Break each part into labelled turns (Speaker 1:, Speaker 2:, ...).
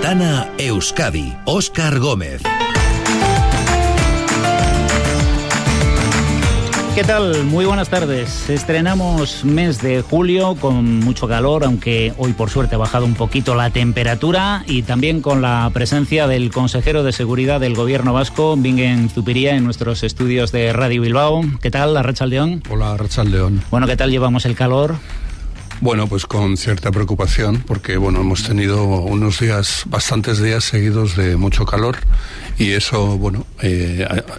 Speaker 1: Ventana Euskadi. Óscar Gómez.
Speaker 2: ¿Qué tal? Muy buenas tardes. Estrenamos mes de julio con mucho calor, aunque hoy por suerte ha bajado un poquito la temperatura, y también con la presencia del consejero de Seguridad del Gobierno vasco, Bingen Zupiria, en nuestros estudios de Radio Bilbao. ¿Qué tal, Arratsaldeon?
Speaker 3: Hola, Arratsaldeon.
Speaker 2: Bueno, ¿qué tal llevamos el calor?
Speaker 3: Bueno, pues con cierta preocupación, porque hemos tenido unos días, bastantes días seguidos de mucho calor, y eso,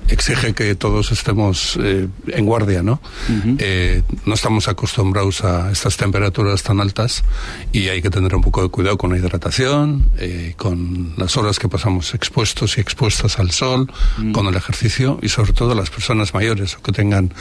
Speaker 3: exige que todos estemos en guardia, ¿no? Uh-huh. No estamos acostumbrados a estas temperaturas tan altas y hay que tener un poco de cuidado con la hidratación, con las horas que pasamos expuestos y expuestas al sol, con el ejercicio, y sobre todo las personas mayores o que tengan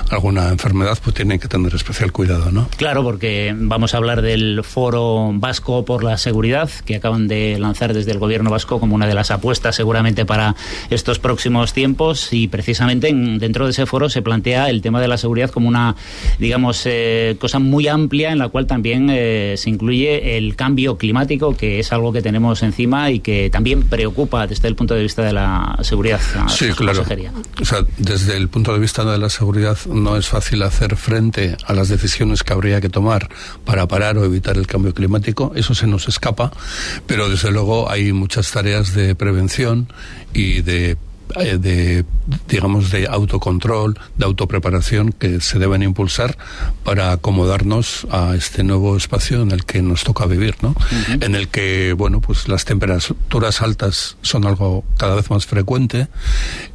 Speaker 3: alguna enfermedad, pues tienen que tener especial cuidado, ¿no?
Speaker 2: Claro, porque vamos a hablar del Foro Vasco por la Seguridad, que acaban de lanzar desde el Gobierno vasco como una de las apuestas seguramente para estos próximos tiempos, y precisamente dentro de ese foro se plantea el tema de la seguridad como una, cosa muy amplia, en la cual también se incluye el cambio climático, que es algo que tenemos encima y que también preocupa desde el punto de vista de la seguridad.
Speaker 3: Sí, claro. O sea, desde el punto de vista de la seguridad no es fácil hacer frente a las decisiones que habría que tomar para parar o evitar el cambio climático. Eso se nos escapa, pero desde luego hay muchas tareas de prevención y de autocontrol, de autopreparación que se deben impulsar para acomodarnos a este nuevo espacio en el que nos toca vivir, ¿no? Uh-huh. En el que, las temperaturas altas son algo cada vez más frecuente,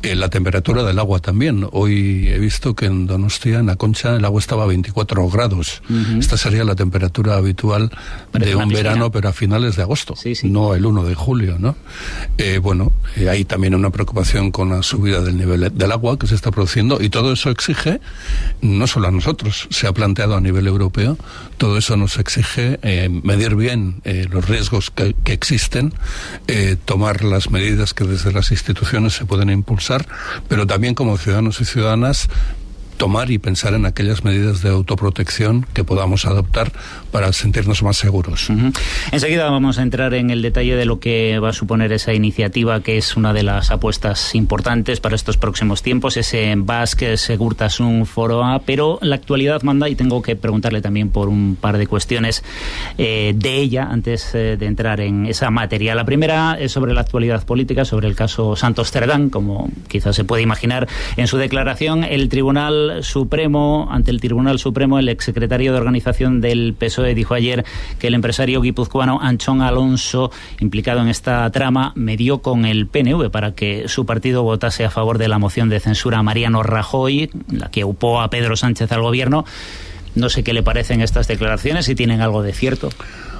Speaker 3: la temperatura del agua también. Hoy he visto que en Donostia, en La Concha, el agua estaba a 24 grados. Uh-huh. Esta sería la temperatura habitual de un verano, pero a finales de agosto, sí. No el 1 de julio, ¿no? Hay también una preocupación con la subida del nivel del agua que se está produciendo, y todo eso exige, no solo a nosotros, se ha planteado a nivel europeo, todo eso nos exige medir bien los riesgos que existen, tomar las medidas que desde las instituciones se pueden impulsar, pero también como ciudadanos y ciudadanas tomar y pensar en aquellas medidas de autoprotección que podamos adoptar para sentirnos más seguros.
Speaker 2: Uh-huh. Enseguida vamos a entrar en el detalle de lo que va a suponer esa iniciativa, que es una de las apuestas importantes para estos próximos tiempos, ese Basque Segurtasun Foroa, pero la actualidad manda y tengo que preguntarle también por un par de cuestiones de ella antes de entrar en esa materia. La primera es sobre la actualidad política, sobre el caso Santos Cerdán. Como quizás se puede imaginar, en su declaración ante el Tribunal Supremo, el exsecretario de Organización del PSOE dijo ayer que el empresario guipuzcoano Antxon Alonso, implicado en esta trama, medió con el PNV para que su partido votase a favor de la moción de censura a Mariano Rajoy, la que upó a Pedro Sánchez al gobierno. No sé qué le parecen estas declaraciones, si tienen algo de cierto.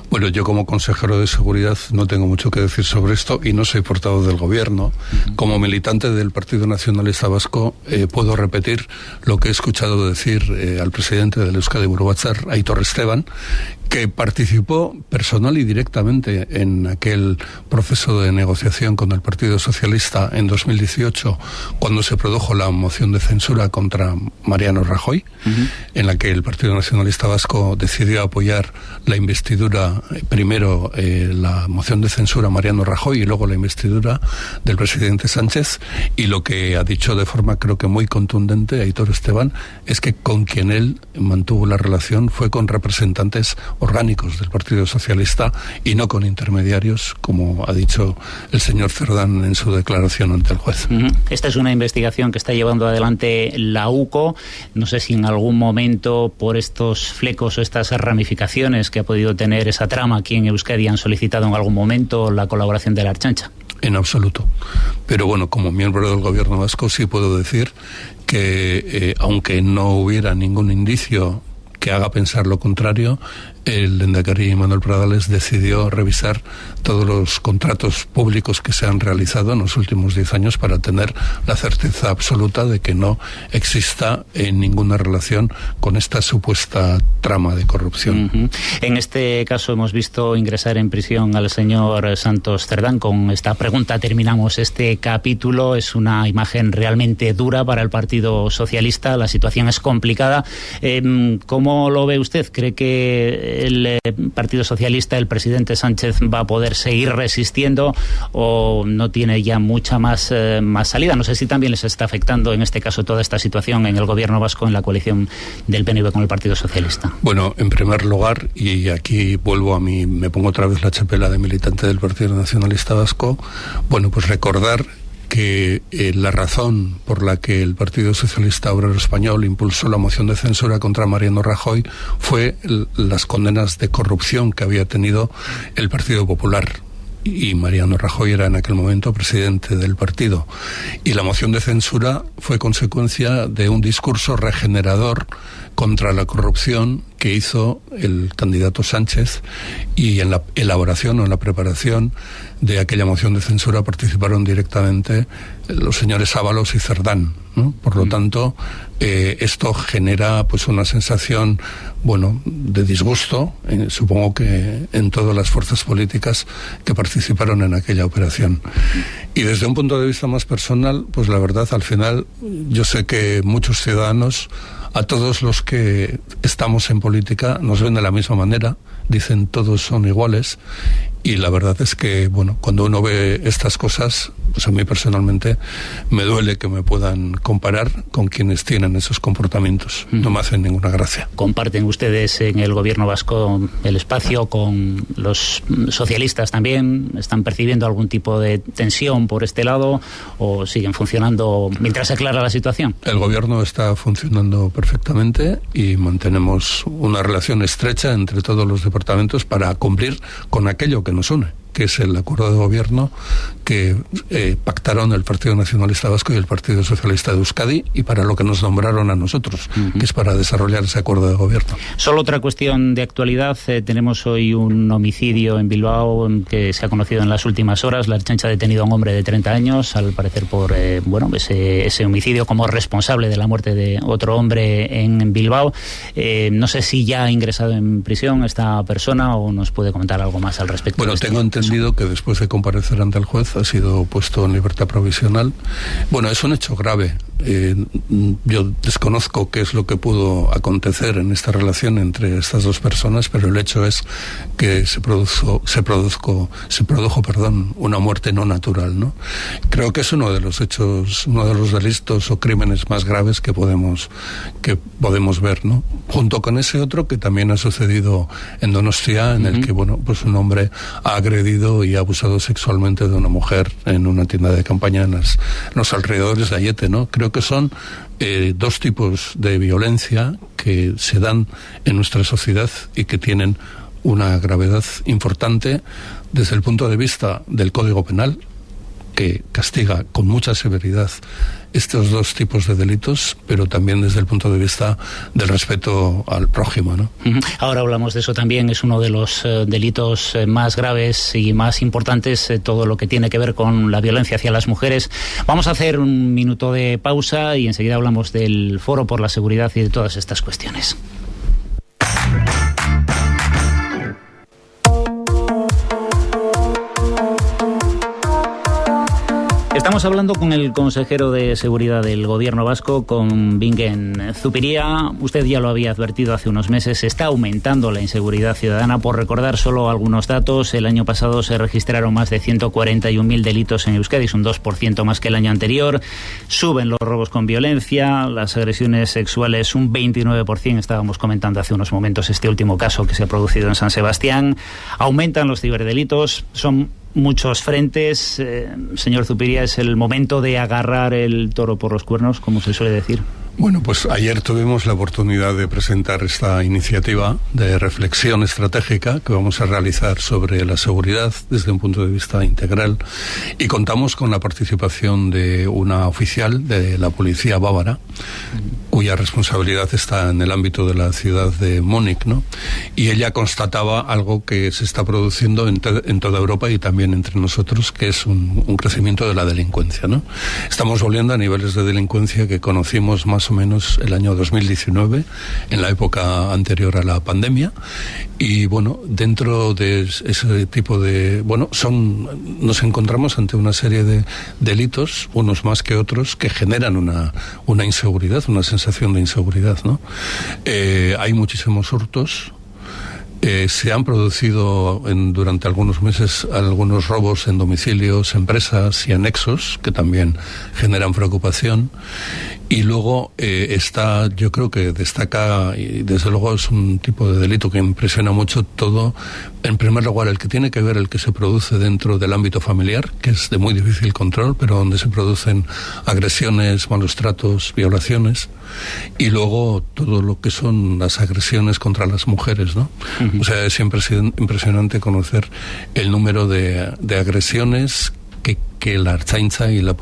Speaker 3: Bueno, yo como consejero de seguridad no tengo mucho que decir sobre esto y no soy portavoz del gobierno. Uh-huh. Como militante del Partido Nacionalista Vasco puedo repetir lo que he escuchado decir al presidente del Euskadi Buru Batzar, Aitor Esteban, que participó personal y directamente en aquel proceso de negociación con el Partido Socialista en 2018, cuando se produjo la moción de censura contra Mariano Rajoy, uh-huh, en la que el Partido Nacionalista Vasco decidió apoyar la investidura, primero la moción de censura a Mariano Rajoy y luego la investidura del presidente Sánchez, y lo que ha dicho de forma creo que muy contundente Aitor Esteban es que con quien él mantuvo la relación fue con representantes orgánicos del Partido Socialista y no con intermediarios, como ha dicho el señor Cerdán en su declaración ante el juez.
Speaker 2: Uh-huh. Esta es una investigación que está llevando adelante la UCO. No sé si en algún momento, por estos flecos o estas ramificaciones que ha podido tener esa trama aquí en Euskadi, han solicitado en algún momento la colaboración de la Ertzaintza.
Speaker 3: En absoluto. Pero como miembro del gobierno vasco sí puedo decir que aunque no hubiera ningún indicio que haga pensar lo contrario, el lehendakari Manuel Pradales decidió revisar todos los contratos públicos que se han realizado en los últimos 10 años para tener la certeza absoluta de que no exista ninguna relación con esta supuesta trama de corrupción.
Speaker 2: Uh-huh. En este caso hemos visto ingresar en prisión al señor Santos Cerdán. Con esta pregunta terminamos este capítulo. Es una imagen realmente dura para el Partido Socialista. La situación es complicada. ¿Cómo lo ve usted? ¿Cree que el Partido Socialista, el presidente Sánchez, va a poder seguir resistiendo o no tiene ya mucha más salida? No sé si también les está afectando en este caso toda esta situación en el gobierno vasco, en la coalición del PNV con el Partido Socialista.
Speaker 3: Bueno, en primer lugar, y aquí me pongo otra vez la chapela de militante del Partido Nacionalista Vasco, bueno, pues recordar que la razón por la que el Partido Socialista Obrero Español impulsó la moción de censura contra Mariano Rajoy fue las condenas de corrupción que había tenido el Partido Popular. Y Mariano Rajoy era en aquel momento presidente del partido. Y la moción de censura fue consecuencia de un discurso regenerador contra la corrupción que hizo el candidato Sánchez, y en la elaboración o en la preparación de aquella moción de censura participaron directamente los señores Ábalos y Cerdán, ¿no? Por lo tanto, esto genera pues una sensación, bueno, de disgusto, supongo que en todas las fuerzas políticas que participaron en aquella operación. Y desde un punto de vista más personal, pues la verdad, al final, yo sé que muchos ciudadanos, a todos los que estamos en política, nos ven de la misma manera, dicen todos son iguales, y la verdad es que, bueno, cuando uno ve estas cosas, pues a mí personalmente me duele que me puedan comparar con quienes tienen esos comportamientos. No me hacen ninguna gracia.
Speaker 2: ¿Comparten ustedes en el gobierno vasco el espacio con los socialistas también? ¿Están percibiendo algún tipo de tensión por este lado o siguen funcionando mientras se aclara la situación?
Speaker 3: El gobierno está funcionando perfectamente y mantenemos una relación estrecha entre todos los departamentos para cumplir con aquello que nos une, que es el acuerdo de gobierno que pactaron el Partido Nacionalista Vasco y el Partido Socialista de Euskadi, y para lo que nos nombraron a nosotros, que es para desarrollar ese acuerdo de gobierno.
Speaker 2: Solo otra cuestión de actualidad. Tenemos hoy un homicidio en Bilbao que se ha conocido en las últimas horas. La Ertzaintza ha detenido a un hombre de 30 años, al parecer por ese homicidio, como responsable de la muerte de otro hombre en Bilbao. No sé si ya ha ingresado en prisión esta persona o nos puede comentar algo más al respecto.
Speaker 3: Bueno, tengo entendido que después de comparecer ante el juez ha sido puesto en libertad provisional. Bueno, es un hecho grave. Yo desconozco qué es lo que pudo acontecer en esta relación entre estas dos personas, pero el hecho es que se produjo una muerte no natural, ¿no? Creo que es uno de los delitos o crímenes más graves que podemos ver, ¿no? Junto con ese otro que también ha sucedido en Donostia, en el que, bueno, pues un hombre ha agredido y ha abusado sexualmente de una mujer en una tienda de campaña en los alrededores de Ayete, ¿no? Creo que son dos tipos de violencia que se dan en nuestra sociedad y que tienen una gravedad importante desde el punto de vista del Código Penal, que castiga con mucha severidad estos dos tipos de delitos, pero también desde el punto de vista del respeto al prójimo, ¿no?
Speaker 2: Ahora hablamos de eso también. Es uno de los delitos más graves y más importantes, todo lo que tiene que ver con la violencia hacia las mujeres. Vamos a hacer un minuto de pausa y enseguida hablamos del Foro por la Seguridad y de todas estas cuestiones. Estamos hablando con el consejero de Seguridad del Gobierno vasco, con Bingen Zupiria. Usted ya lo había advertido hace unos meses, está aumentando la inseguridad ciudadana. Por recordar solo algunos datos, el año pasado se registraron más de 141.000 delitos en Euskadi, es un 2% más que el año anterior. Suben los robos con violencia, las agresiones sexuales un 29%, estábamos comentando hace unos momentos este último caso que se ha producido en San Sebastián. Aumentan los ciberdelitos, son muchos frentes. Señor Zupiria, ¿es el momento de agarrar el toro por los cuernos, como se suele decir?
Speaker 3: Bueno, pues ayer tuvimos la oportunidad de presentar esta iniciativa de reflexión estratégica que vamos a realizar sobre la seguridad desde un punto de vista integral, y contamos con la participación de una oficial de la policía bávara, cuya responsabilidad está en el ámbito de la ciudad de Múnich, ¿no? Y ella constataba algo que se está produciendo en toda Europa y también entre nosotros, que es un crecimiento de la delincuencia, ¿no? Estamos volviendo a niveles de delincuencia que conocimos más o menos el año 2019, en la época anterior a la pandemia, y bueno, dentro de ese tipo de... Bueno, nos encontramos ante una serie de delitos, unos más que otros, que generan una inseguridad, una sensación de inseguridad, ¿no? Hay muchísimos hurtos. Se han producido durante algunos meses algunos robos en domicilios, empresas y anexos que también generan preocupación. Y luego yo creo que destaca, y desde luego es un tipo de delito que impresiona mucho todo, en primer lugar el que se produce dentro del ámbito familiar, que es de muy difícil control, pero donde se producen agresiones, malos tratos, violaciones, y luego todo lo que son las agresiones contra las mujeres, ¿no? Uh-huh. O sea, es impresionante conocer el número de agresiones que la Ertzaintza y las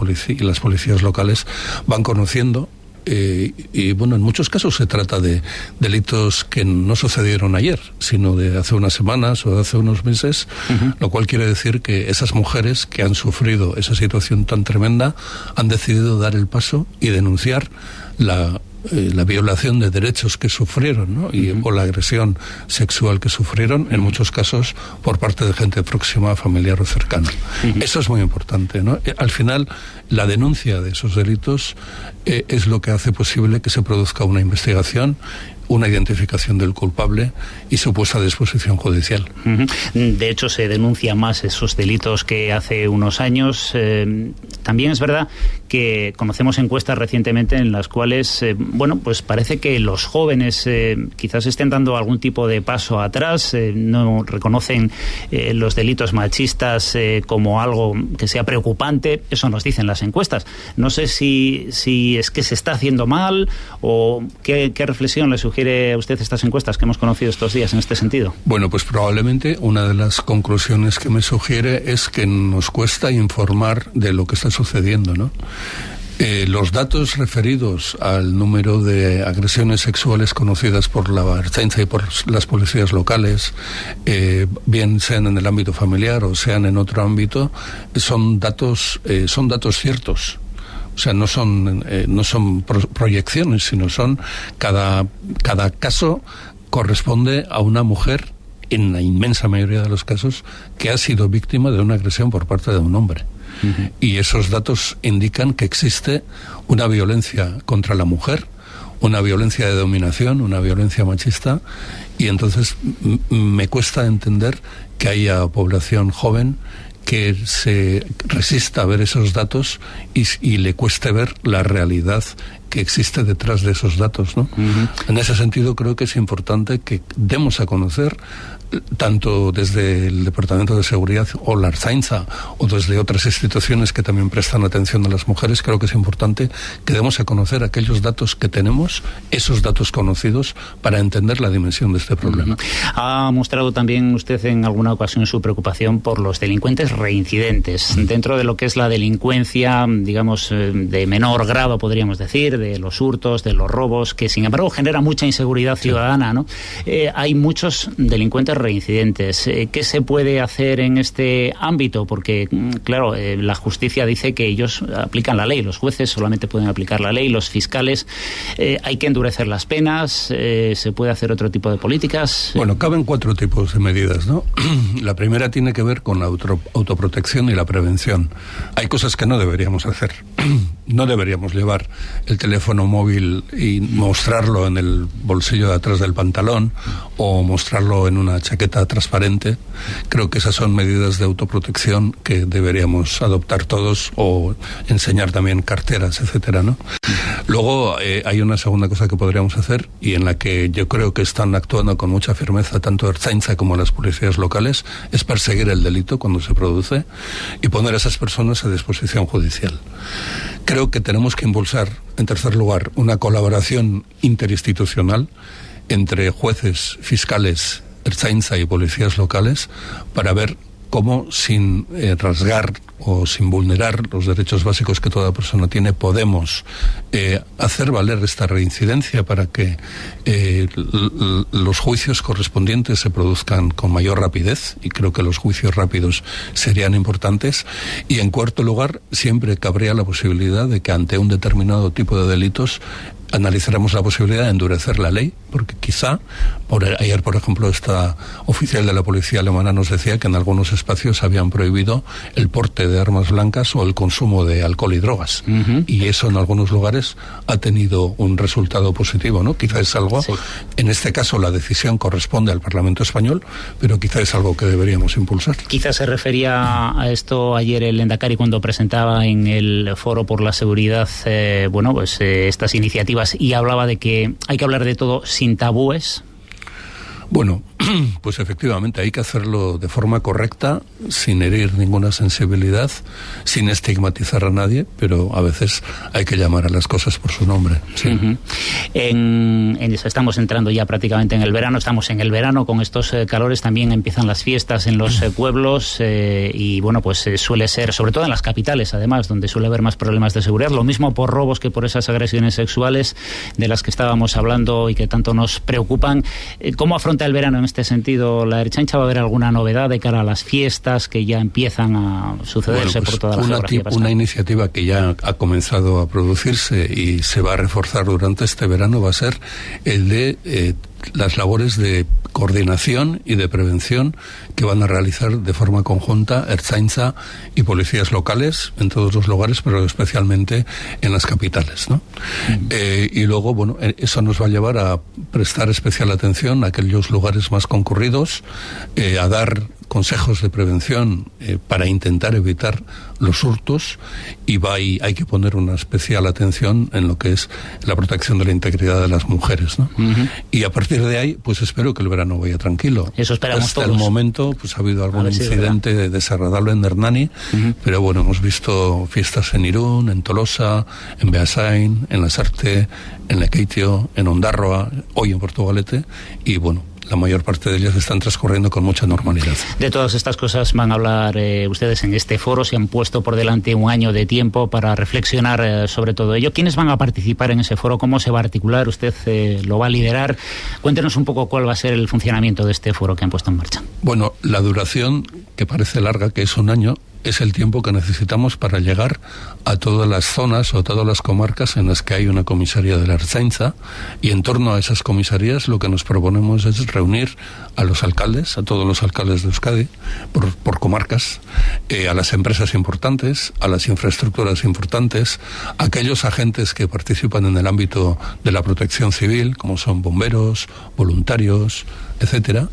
Speaker 3: policías locales van conociendo. Y bueno, en muchos casos se trata de delitos que no sucedieron ayer, sino de hace unas semanas o de hace unos meses, uh-huh. Lo cual quiere decir que esas mujeres que han sufrido esa situación tan tremenda han decidido dar el paso y denunciar la violación de derechos que sufrieron, ¿no? O la agresión sexual que sufrieron, en muchos casos por parte de gente próxima, familiar o cercana. Eso es muy importante, ¿no? Al final, la denuncia de esos delitos es lo que hace posible que se produzca una investigación, una identificación del culpable y su puesta a disposición judicial.
Speaker 2: De hecho, se denuncia más esos delitos que hace unos años. También es verdad que conocemos encuestas recientemente en las cuales, pues parece que los jóvenes quizás estén dando algún tipo de paso atrás, no reconocen los delitos machistas como algo que sea preocupante. Eso nos dicen las encuestas. No sé si es que se está haciendo mal o qué reflexión le sugiere a usted estas encuestas que hemos conocido estos días en este sentido.
Speaker 3: Bueno, pues probablemente una de las conclusiones que me sugiere es que nos cuesta informar de lo que está sucediendo, ¿no? Los datos referidos al número de agresiones sexuales conocidas por la Ertzaintza y por las policías locales, bien sean en el ámbito familiar o sean en otro ámbito, son datos ciertos. O sea, no son proyecciones, sino son cada caso corresponde a una mujer, en la inmensa mayoría de los casos, que ha sido víctima de una agresión por parte de un hombre. Uh-huh. Y esos datos indican que existe una violencia contra la mujer, una violencia de dominación, una violencia machista, y entonces me cuesta entender que haya población joven que se resista a ver esos datos y le cueste ver la realidad que existe detrás de esos datos, ¿no? Uh-huh. En ese sentido creo que es importante que demos a conocer, tanto desde el Departamento de Seguridad o la Ertzaintza o desde otras instituciones que también prestan atención a las mujeres, creo que es importante que demos a conocer aquellos datos que tenemos, esos datos conocidos, para entender la dimensión de este problema.
Speaker 2: Uh-huh. Ha mostrado también usted en alguna ocasión su preocupación por los delincuentes reincidentes, dentro de lo que es la delincuencia, digamos, de menor grado, podríamos decir, de los hurtos, de los robos, que sin embargo genera mucha inseguridad ciudadana, ¿no? Hay muchos delincuentes reincidentes. ¿Qué se puede hacer en este ámbito? Porque, claro, la justicia dice que ellos aplican la ley, los jueces solamente pueden aplicar la ley, los fiscales, hay que endurecer las penas, se puede hacer otro tipo de políticas.
Speaker 3: Bueno, caben 4 tipos de medidas, ¿no? La primera tiene que ver con la autoprotección y la prevención. Hay cosas que no deberíamos hacer. No deberíamos llevar el teléfono móvil y mostrarlo en el bolsillo de atrás del pantalón o mostrarlo en una chaqueta transparente. Creo que esas son medidas de autoprotección que deberíamos adoptar todos, o enseñar también carteras, etcétera, ¿no? Luego hay una segunda cosa que podríamos hacer, y en la que yo creo que están actuando con mucha firmeza tanto Ertzaintza como las policías locales, es perseguir el delito cuando se produce y poner a esas personas a disposición judicial. Creo que tenemos que impulsar, en tercer lugar, una colaboración interinstitucional entre jueces, fiscales, Ertzaintza y policías locales, para ver cómo, sin rasgar o sin vulnerar los derechos básicos que toda persona tiene, podemos hacer valer esta reincidencia para que los juicios correspondientes se produzcan con mayor rapidez, y creo que los juicios rápidos serían importantes. Y en cuarto lugar, siempre cabría la posibilidad de que ante un determinado tipo de delitos analizaremos la posibilidad de endurecer la ley, porque quizá, ayer por ejemplo esta oficial de la policía alemana nos decía que en algunos espacios habían prohibido el porte de armas blancas o el consumo de alcohol y drogas, y eso en algunos lugares ha tenido un resultado positivo, ¿no? Quizá es algo, sí. En este caso la decisión corresponde al Parlamento español, pero quizá es algo que deberíamos impulsar.
Speaker 2: Quizá se refería a esto ayer el Lehendakari cuando presentaba en el Foro por la Seguridad estas iniciativas, y hablaba de que hay que hablar de todo sin tabúes.
Speaker 3: Bueno, pues efectivamente hay que hacerlo de forma correcta, sin herir ninguna sensibilidad, sin estigmatizar a nadie, pero a veces hay que llamar a las cosas por su nombre. Sí.
Speaker 2: En eso estamos entrando ya prácticamente en el verano, con estos calores, también empiezan las fiestas en los pueblos y bueno, pues suele ser, sobre todo en las capitales además, donde suele haber más problemas de seguridad, lo mismo por robos que por esas agresiones sexuales de las que estábamos hablando y que tanto nos preocupan. ¿Cómo afronta el verano en este sentido la Ertzaintza? ¿Va a haber alguna novedad de cara a las fiestas que ya empiezan a sucederse por toda la geografía vasca?
Speaker 3: Una iniciativa que ya ha comenzado a producirse y se va a reforzar durante este verano va a ser el de las labores de coordinación y de prevención que van a realizar de forma conjunta Ertzaintza y policías locales en todos los lugares, pero especialmente en las capitales, ¿no? Y luego, bueno, eso nos va a llevar a prestar especial atención a aquellos lugares más concurridos, a dar consejos de prevención para intentar evitar los hurtos, y hay que poner una especial atención en lo que es la protección de la integridad de las mujeres, ¿no? Y a partir de ahí, pues espero que el verano vaya tranquilo.
Speaker 2: Eso esperamos
Speaker 3: Hasta
Speaker 2: todos.
Speaker 3: el momento, pues ha habido algún incidente desagradable en Hernani, pero bueno, hemos visto fiestas en Irún, en Tolosa, en Beasain, en Lasarte, en Lekeitio, en Ondarroa, hoy en Portugalete, y bueno, la mayor parte de ellas están transcurriendo con mucha normalidad.
Speaker 2: De todas estas cosas van a hablar ustedes en este foro. Se han puesto por delante un año de tiempo para reflexionar sobre todo ello. ¿Quiénes van a participar en ese foro? ¿Cómo se va a articular? ¿Usted lo va a liderar? Cuéntenos un poco cuál va a ser el funcionamiento de este foro que han puesto en marcha.
Speaker 3: Bueno, la duración, que parece larga, que es un año, es el tiempo que necesitamos para llegar a todas las zonas o todas las comarcas en las que hay una comisaría de la Ertzaintza, y en torno a esas comisarías lo que nos proponemos es reunir a los alcaldes, a todos los alcaldes de Euskadi, por comarcas, a las empresas importantes, a las infraestructuras importantes, a aquellos agentes que participan en el ámbito de la protección civil, como son bomberos, voluntarios, etcétera.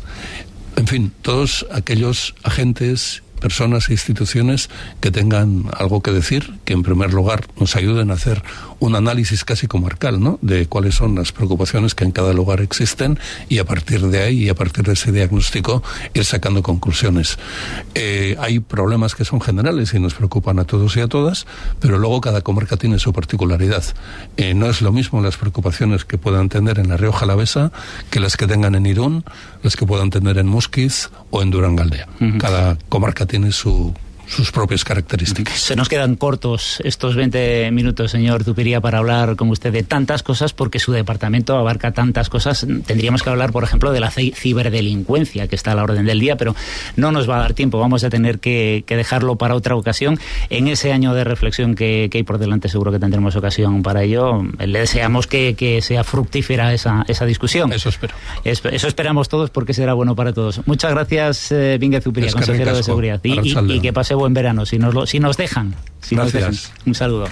Speaker 3: En fin, todos aquellos agentes, personas e instituciones que tengan algo que decir, que en primer lugar nos ayuden a hacer un análisis casi comarcal, ¿no?, de cuáles son las preocupaciones que en cada lugar existen, y a partir de ahí y a partir de ese diagnóstico ir sacando conclusiones. Hay problemas que son generales y nos preocupan a todos y a todas, pero luego cada comarca tiene su particularidad. No es lo mismo las preocupaciones que puedan tener en la Rioja Alavesa que las que tengan en Irún, las que puedan tener en Muskiz o en Durangaldea. Cada comarca tiene sus propias características.
Speaker 2: Se nos quedan cortos estos 20 minutos, señor Zupiria, para hablar con usted de tantas cosas, porque su departamento abarca tantas cosas. Tendríamos que hablar, por ejemplo, de la ciberdelincuencia, que está a la orden del día, pero no nos va a dar tiempo. Vamos a tener que dejarlo para otra ocasión. En ese año de reflexión que hay por delante, seguro que tendremos ocasión para ello. Le deseamos que sea fructífera esa discusión.
Speaker 3: Eso espero.
Speaker 2: Eso esperamos todos, porque será bueno para todos. Muchas gracias, Bingen Zupiria, consejero de Seguridad. Y que pase buen verano, si nos dejan. Un saludo.